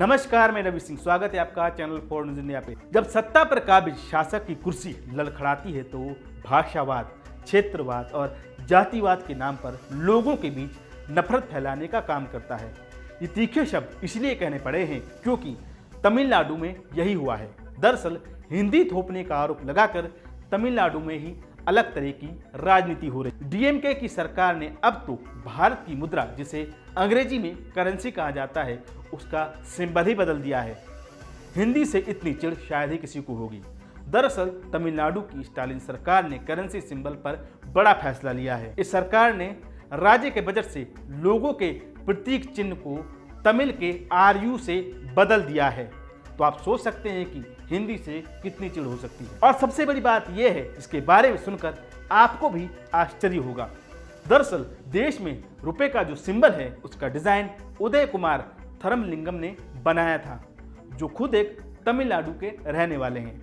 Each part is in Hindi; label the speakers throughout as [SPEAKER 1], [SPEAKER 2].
[SPEAKER 1] नमस्कार, मैं रवि सिंह। स्वागत है आपका चैनल 4 न्यूज इंडिया पे। जब सत्ता पर काबिज शासक की कुर्सी लड़खड़ाती है तो भाषावाद, क्षेत्रवाद और जातिवाद के नाम पर लोगों के बीच नफरत फैलाने का काम करता है। ये तीखे शब्द इसलिए कहने पड़े हैं क्योंकि तमिलनाडु में यही हुआ है। दरअसल हिंदी थोपने का आरोप लगाकर तमिलनाडु में ही अलग तरह की राजनीति हो रही। डीएमके की सरकार ने अब तो भारत की मुद्रा, जिसे अंग्रेजी में करेंसी कहा जाता है, उसका सिंबल ही बदल दिया है। हिंदी से इतनी चिढ़ शायद ही किसी को होगी। दरअसल तमिलनाडु की स्टालिन सरकार ने करेंसी सिंबल पर बड़ा फैसला लिया है। इस सरकार ने राज्य के बजट से लोगों के प्रतीक चिन्ह को तमिल के RU से बदल दिया है। तो आप सोच सकते हैं कि हिंदी से कितनी चिढ़ हो सकती है। और सबसे बड़ी बात यह है, इसके बारे में सुनकर आपको भी आश्चर्य होगा। दरअसल देश में रुपए का जो सिंबल है उसका डिजाइन उदय कुमार थरमलिंगम ने बनाया था, जो खुद एक तमिलनाडु के रहने वाले हैं।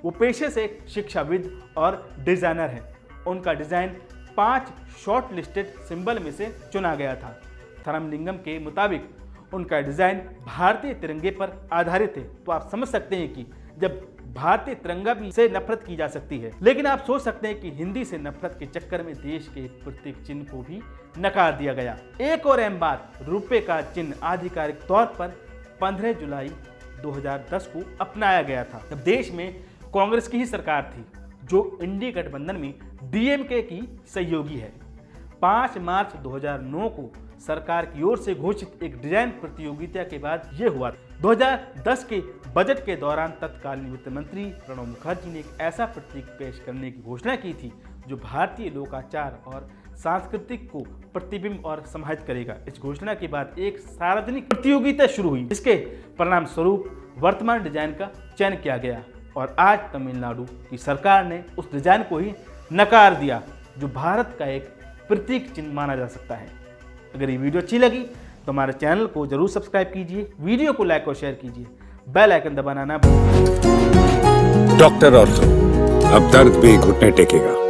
[SPEAKER 1] वो पेशे से शिक्षाविद और डिजाइनर हैं। उनका डिजाइन 5 शॉर्ट लिस्टेड सिंबल में से चुना गया था। थरमलिंगम के मुताबिक उनका डिजाइन भारतीय तिरंगे पर आधारित है। तो आप समझ सकते हैं कि जब भारतीय तिरंगा भी से नफरत की जा सकती है, लेकिन आप सोच सकते हैं कि हिंदी से नफरत के चक्कर में देश के प्रतीक चिन्ह को भी नकार दिया गया। एक और अहम बात, रुपए का चिन्ह आधिकारिक तौर पर 15 जुलाई 2010 को अपनाया गया था। जब देश में कांग्रेस की ही सरकार थी, जो इंडी गठबंधन में डीएमके की सहयोगी है। 5 मार्च 2009 को सरकार की ओर से घोषित एक डिजाइन प्रतियोगिता के बाद यह हुआ। 2010 के बजट के दौरान तत्कालीन वित्त मंत्री प्रणब मुखर्जी ने एक ऐसा प्रतीक पेश करने की घोषणा की थी जो भारतीय लोकाचार और सांस्कृतिक को प्रतिबिंब और समाहित करेगा। इस घोषणा के बाद एक सार्वजनिक प्रतियोगिता शुरू हुई। इसके परिणाम स्वरूप वर्तमान डिजाइन का चयन किया गया और आज तमिलनाडु की सरकार ने उस डिजाइन को ही नकार दिया, जो भारत का एक प्रतीक चिन्ह माना जा सकता है। अगर ये वीडियो अच्छी लगी तो हमारे चैनल को जरूर सब्सक्राइब कीजिए, वीडियो को लाइक और शेयर कीजिए, बेल आइकन दबाना ना भूलिए।
[SPEAKER 2] डॉक्टर ऑर्थो, अब दर्द भी घुटने टेकेगा।